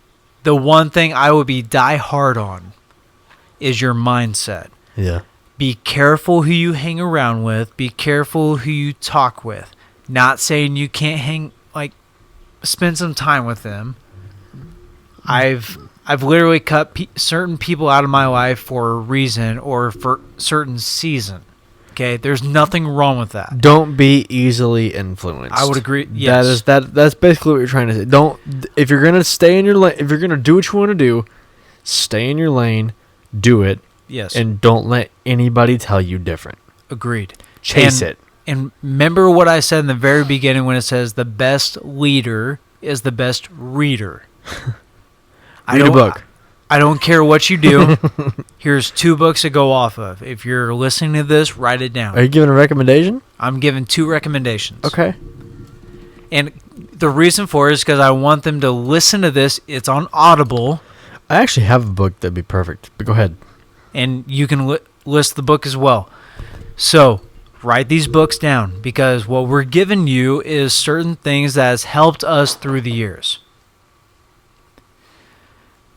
the one thing I would be die hard on is your mindset. Yeah. Be careful who you hang around with. Be careful who you talk with. Not saying you can't spend some time with them. I've literally cut certain people out of my life for a reason or for certain season. Okay, there's nothing wrong with that. Don't be easily influenced. I would agree. Yes. That's basically what you're trying to say. Don't, if you're gonna stay in your lane, if you're gonna do what you want to do, stay in your lane, do it. Yes. And don't let anybody tell you different. Agreed. Chase it. And remember what I said in the very beginning when it says the best leader is the best reader. Read a book. I don't care what you do. Here's 2 books to go off of. If you're listening to this, write it down. Are you giving a recommendation? I'm giving 2 recommendations. Okay. And the reason for it is because I want them to listen to this. It's on Audible. I actually have a book that'd be perfect, but go ahead. And you can list the book as well. So write these books down, because what we're giving you is certain things that has helped us through the years.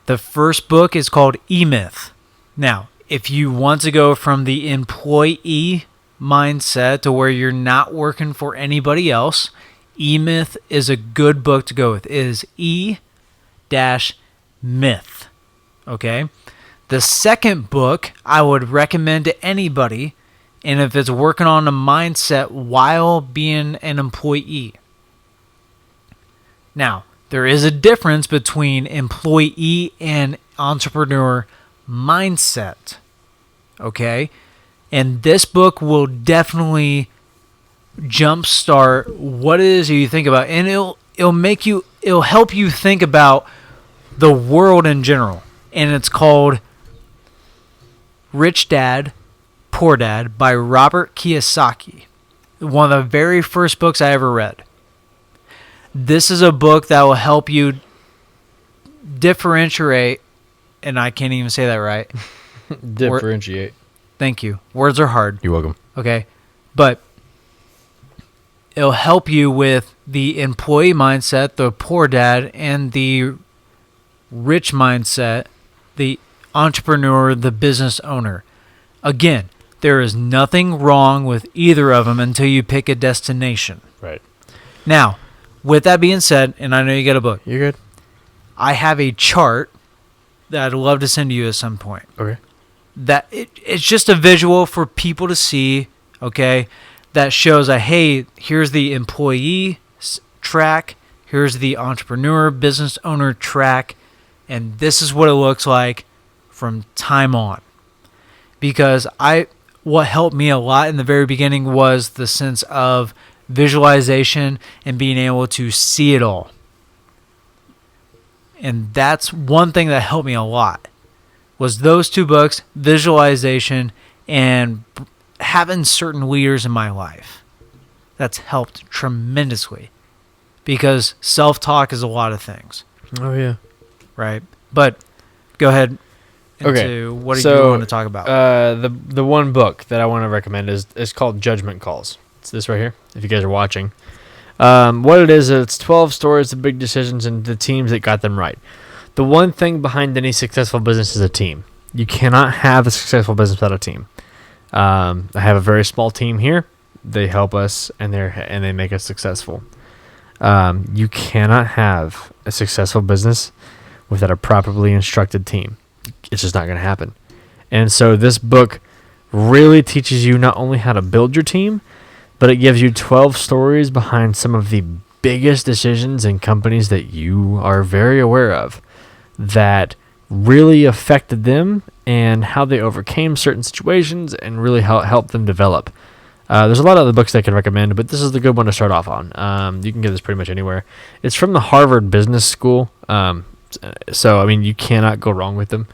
The first book is called E-Myth. Now, if you want to go from the employee mindset to where you're not working for anybody else, E-Myth is a good book to go with. It is E-Myth. Okay? The second book I would recommend to anybody, and if it's working on a mindset while being an employee. Now, there is a difference between employee and entrepreneur mindset. Okay? And this book will definitely jumpstart what it is you think about. And it'll help you think about the world in general. And it's called Rich Dad, Poor Dad by Robert Kiyosaki. One of the very first books I ever read. This is a book that will help you differentiate, and I can't even say that right. Differentiate. Thank you. Words are hard. You're welcome. Okay. But it'll help you with the employee mindset, the poor dad, and the rich mindset, the entrepreneur, the business owner. Again, there is nothing wrong with either of them until you pick a destination. Right. Now, with that being said, and I know you got a book. You're good. I have a chart that I'd love to send to you at some point. Okay. That it's just a visual for people to see, okay? that shows that, hey, here's the employee track, here's the entrepreneur, business owner track, and this is what it looks like from time on. Because what helped me a lot in the very beginning was the sense of visualization and being able to see it all. And that's one thing that helped me a lot, was those two books, visualization and having certain leaders in my life. That's helped tremendously, because self-talk is a lot of things. Oh, yeah. Right? But go ahead into what do you want to talk about? The one book that I want to recommend is called Judgment Calls. It's this right here, if you guys are watching. What it is, it's 12 stories of big decisions and the teams that got them right. The one thing behind any successful business is a team. You cannot have a successful business without a team. I have a very small team here. They help us and they make us successful. You cannot have a successful business without a properly instructed team. It's just not going to happen. And so this book really teaches you not only how to build your team, but it gives you 12 stories behind some of the biggest decisions in companies that you are very aware of that really affected them and how they overcame certain situations and really how it helped them develop. There's a lot of other books that I can recommend, but this is the good one to start off on. You can get this pretty much anywhere. It's from the Harvard Business School. So, I mean, you cannot go wrong with them.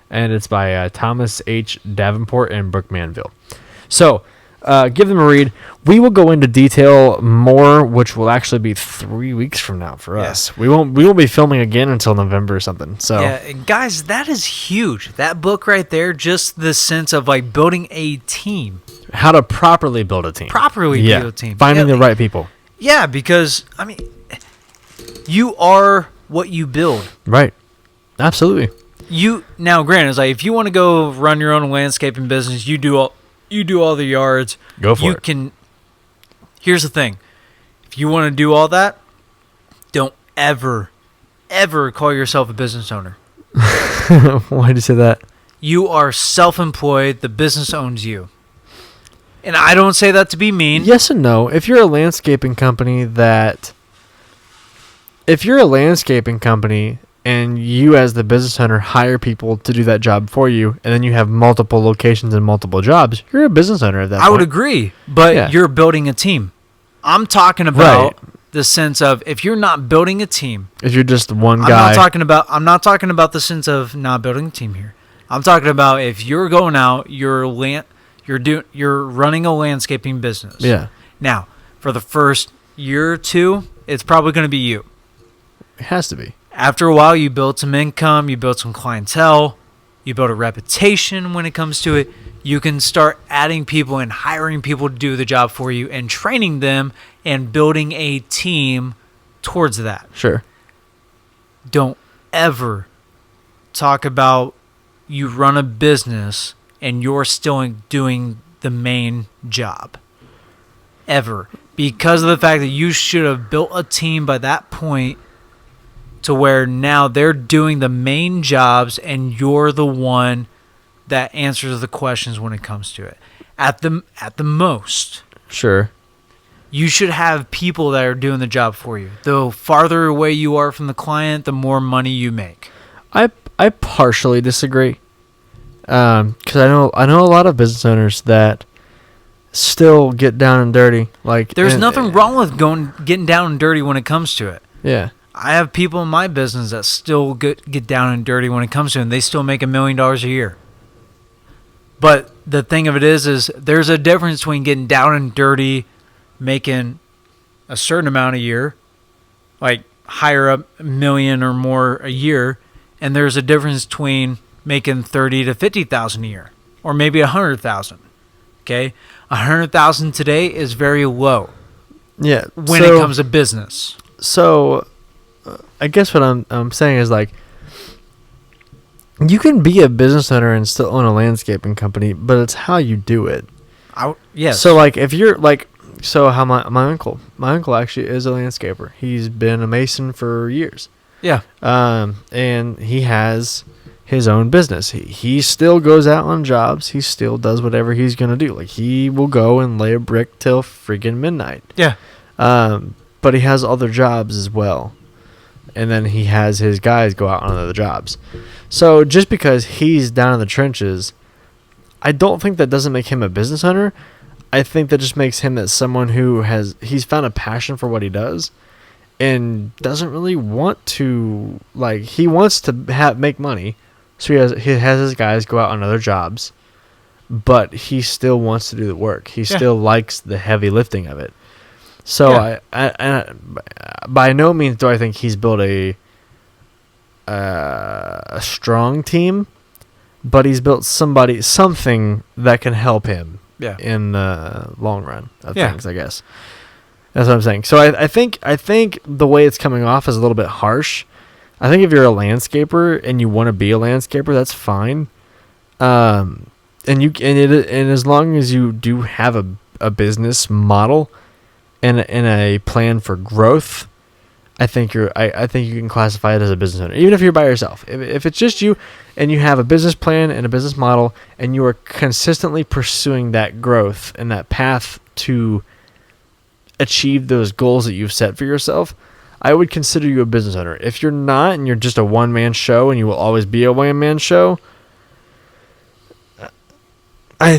And it's by Thomas H. Davenport and Brooke Manville. So, give them a read. We will go into detail more, which will actually be 3 weeks from now for us. We won't be filming again until November or something. So yeah, and guys, that is huge. That book right there, just the sense of like building a team. How to properly build a team. Build a team. Finding the right people. Yeah, because I mean, you are what you build. Right. Absolutely. Now, granted, it's like if you want to go run your own landscaping business, you do all the yards. Go for it. Here's the thing. If you want to do all that, don't ever call yourself a business owner. Why'd you say that? You are self-employed. The business owns you. And I don't say that to be mean. Yes and no. If you're a landscaping company and you as the business owner hire people to do that job for you, and then you have multiple locations and multiple jobs, you're a business owner at that point. I would agree, but you're building a team. I'm talking about the sense of if you're not building a team. If you're just one guy. I'm not talking about the sense of not building a team here. I'm talking about if you're going out, you're running a landscaping business. Yeah. Now, for the first year or two, it's probably going to be you. It has to be. After a while, you build some income, you build some clientele, you build a reputation when it comes to it. You can start adding people and hiring people to do the job for you and training them and building a team towards that. Sure. Don't ever talk about you run a business and you're still doing the main job. Ever. Because of the fact that you should have built a team by that point to where now they're doing the main jobs and you're the one that answers the questions when it comes to it. At the most. Sure. You should have people that are doing the job for you. The farther away you are from the client, the more money you make. I partially disagree. Because I know a lot of business owners that still get down and dirty. There's nothing wrong with getting down and dirty when it comes to it. Yeah. I have people in my business that still get down and dirty when it comes to it, and they still make $1 million a year. But the thing of it is there's a difference between getting down and dirty, making a certain amount a year, like higher up $1 million or more a year, and there's a difference between making $30,000 to $50,000 a year, or maybe $100,000. Okay, $100,000 today is very low. Yeah, when it comes to business. So, I guess what I'm saying is you can be a business owner and still own a landscaping company, but it's how you do it. Yes. So if you're how my uncle actually is a landscaper. He's been a mason for years. Yeah. And he has his own business. He still goes out on jobs. He still does whatever he's going to do. Like, he will go and lay a brick till freaking midnight. Yeah. But he has other jobs as well. And then he has his guys go out on other jobs. So just because he's down in the trenches, I don't think that doesn't make him a business owner. I think that just makes him that someone who he's found a passion for what he does and doesn't really want to, like, he wants to make money. So he has his guys go out on other jobs, but he still wants to do the work. He still likes the heavy lifting of it. So I by no means do I think he's built a strong team, but he's built something that can help him in the long run of things, I guess. That's what I'm saying. So I think the way it's coming off is a little bit harsh. I think if you're a landscaper and you want to be a landscaper, that's fine. And as long as you do have a business model and a plan for growth, I think you can classify it as a business owner, even if you're by yourself. If it's just you and you have a business plan and a business model and you are consistently pursuing that growth and that path to achieve those goals that you've set for yourself, I would consider you a business owner. If you're not and you're just a one-man show and you will always be a one-man show, I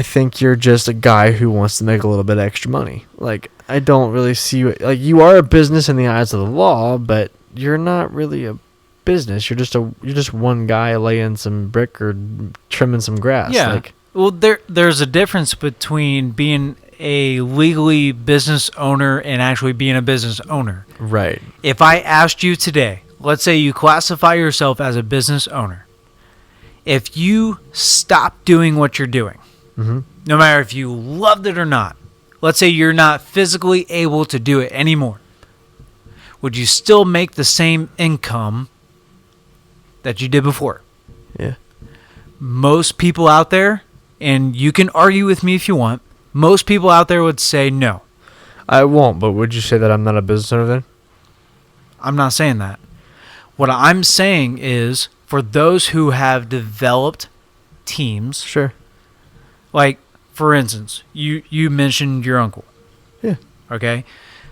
think you're just a guy who wants to make a little bit extra money. Like, I don't really see you. Like, you are a business in the eyes of the law, but you're not really a business. You're just one guy laying some brick or trimming some grass. Yeah. Like, well, there's a difference between being a legally business owner and actually being a business owner. right. If I asked you today, let's say you classify yourself as a business owner. If you stop doing what you're doing, Mm-hmm. no matter if you loved it or not, let's say you're not physically able to do it anymore, would you still make the same income that you did before? Yeah. Most people out there, and you can argue with me if you want, most people out there would say no. I won't, but would you say that I'm not a business owner then? I'm not saying that. What I'm saying is, for those who have developed teams, Sure. like, for instance, you mentioned your uncle. Yeah. Okay?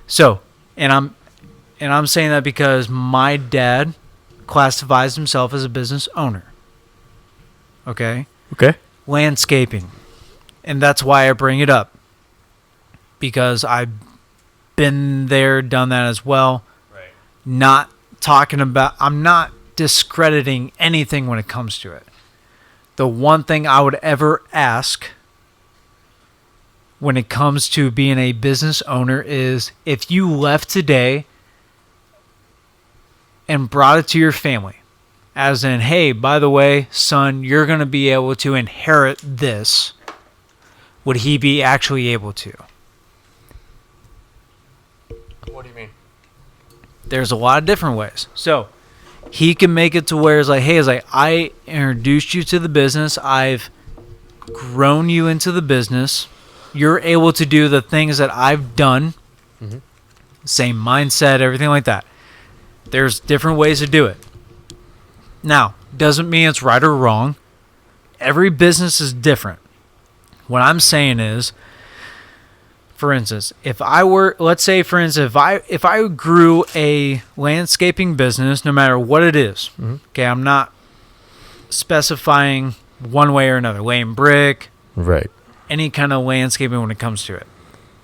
So, and I'm saying that because my dad classifies himself as a business owner. Okay? Okay. Landscaping. And that's why I bring it up. Because I've been there, done that as well. Right. I'm not discrediting anything when it comes to it. The one thing I would ever ask when it comes to being a business owner is, if you left today and brought it to your family, as in, hey, by the way, son, you're going to be able to inherit this, would he be actually able to? What do you mean? There's a lot of different ways. So he can make it to where it's like, hey, it's like, I introduced you to the business. I've grown you into the business. You're able to do the things that I've done. Mm-hmm. Same mindset, everything like that. There's different ways to do it. Now, doesn't mean it's right or wrong. Every business is different. What I'm saying is, for instance, if I grew a landscaping business, no matter what it is, Mm-hmm. okay, I'm not specifying one way or another, laying brick, Right. any kind of landscaping when it comes to it.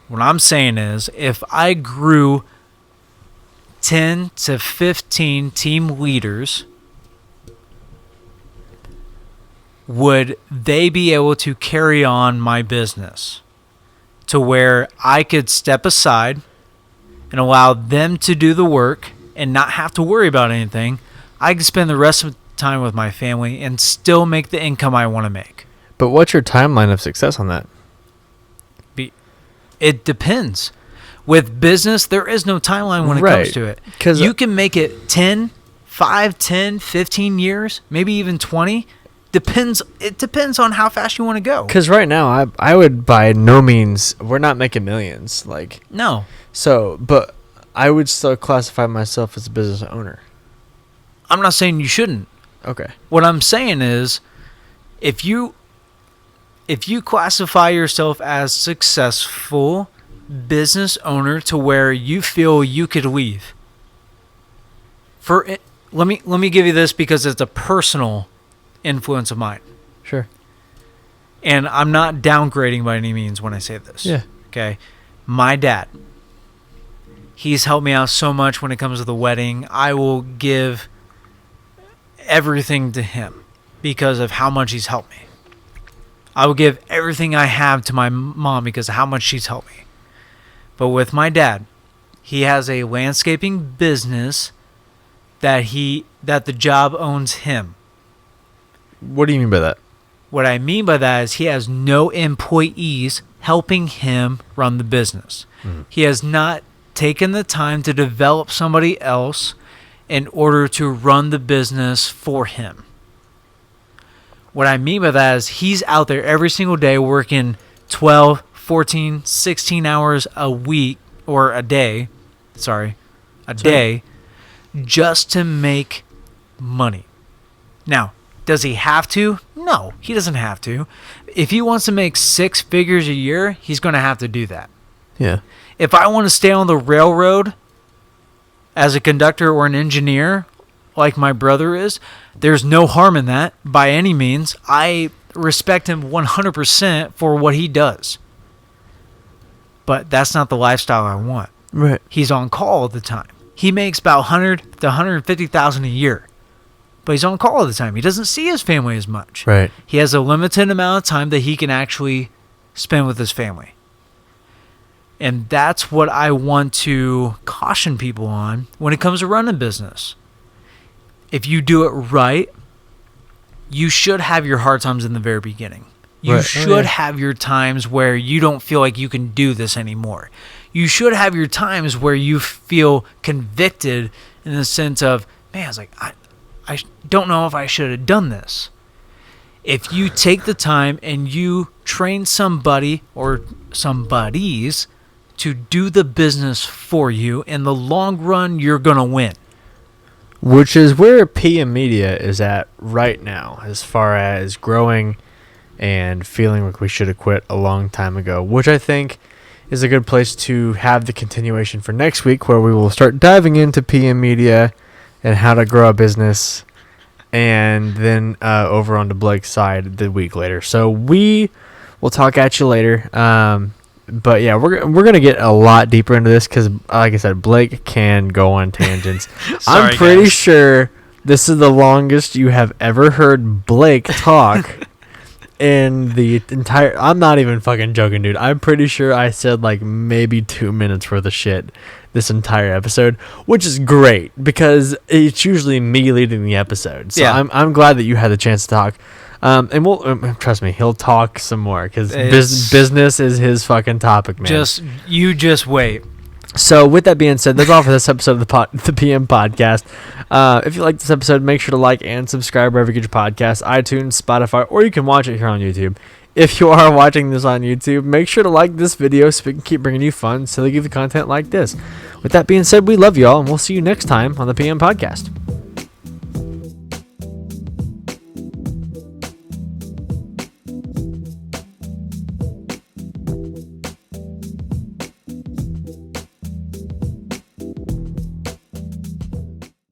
What I'm saying is, if I grew 10 to 15 team leaders, would they be able to carry on my business to where I could step aside and allow them to do the work and not have to worry about anything? I could spend the rest of the time with my family and still make the income I want to make. But what's your timeline of success on that? It depends. With business, there is no timeline when it comes to it. 'Cause You can make it 5, 10, 15 years, maybe even 20. It depends on how fast you want to go. Because right now, I would by no means, we're not making millions. Like, No. so, but I would still classify myself as a business owner. I'm not saying you shouldn't. Okay. What I'm saying is, if you classify yourself as successful business owner to where you feel you could leave. Let me give you this because it's a personal influence of mine. Sure. And I'm not downgrading by any means when I say this. Yeah. Okay. My dad, he's helped me out so much when it comes to the wedding. I will give everything to him because of how much he's helped me. I will give everything I have to my mom because of how much she's helped me. But with my dad, he has a landscaping business that the job owns him. What do you mean by that? What I mean by that is he has no employees helping him run the business. He has not taken the time to develop somebody else in order to run the business for him. What I mean by that is he's out there every single day working 12, 14, 16 hours a week or a day. Day just to make money. Now, does he have to? No, he doesn't have to. If he wants to make 6 figures a year, he's going to have to do that. Yeah. If I want to stay on the railroad as a conductor or an engineer, like my brother is, there's no harm in that by any means. I respect him 100% for what he does. But that's not the lifestyle I want. Right. He's on call all the time. He makes about 100 to 150,000 a year. But he's on call all the time. He doesn't see his family as much. Right. He has a limited amount of time that he can actually spend with his family. And that's what I want to caution people on when it comes to running a business. If you do it right, you should have your hard times in the very beginning. You should have your times where you don't feel like you can do this anymore. You should have your times where you feel convicted in the sense of, man, it's like, I don't know if I should have done this. If you take the time and you train somebody or some buddies to do the business for you, in the long run, you're going to win. Which is where PM Media is at right now, as far as growing and feeling like we should have quit a long time ago, which I think is a good place to have the continuation for next week, where we will start diving into PM Media and how to grow a business, and then over onto Blake's side the week later. So we will talk at you later. But yeah, we're gonna get a lot deeper into this because, like I said, Blake can go on tangents. Sorry, I'm pretty guys. sure this is the longest you have ever heard Blake talk in the entire. I'm not even fucking joking, dude. I'm pretty sure I said like maybe 2 minutes worth of shit this entire episode, which is great because it's usually me leading the episode. So Yeah. I'm glad that you had the chance to talk. And we'll trust me, he'll talk some more because business is his fucking topic, man. Just wait. So with that being said, that's all for this episode of the PM Podcast. If you like this episode, make sure to like and subscribe wherever you get your podcasts, iTunes, Spotify, or you can watch it here on YouTube. If you are watching this on YouTube, make sure to like this video so we can keep bringing you fun, silly, goofy content like this. With that being said, we love you all, and we'll see you next time on the PM Podcast.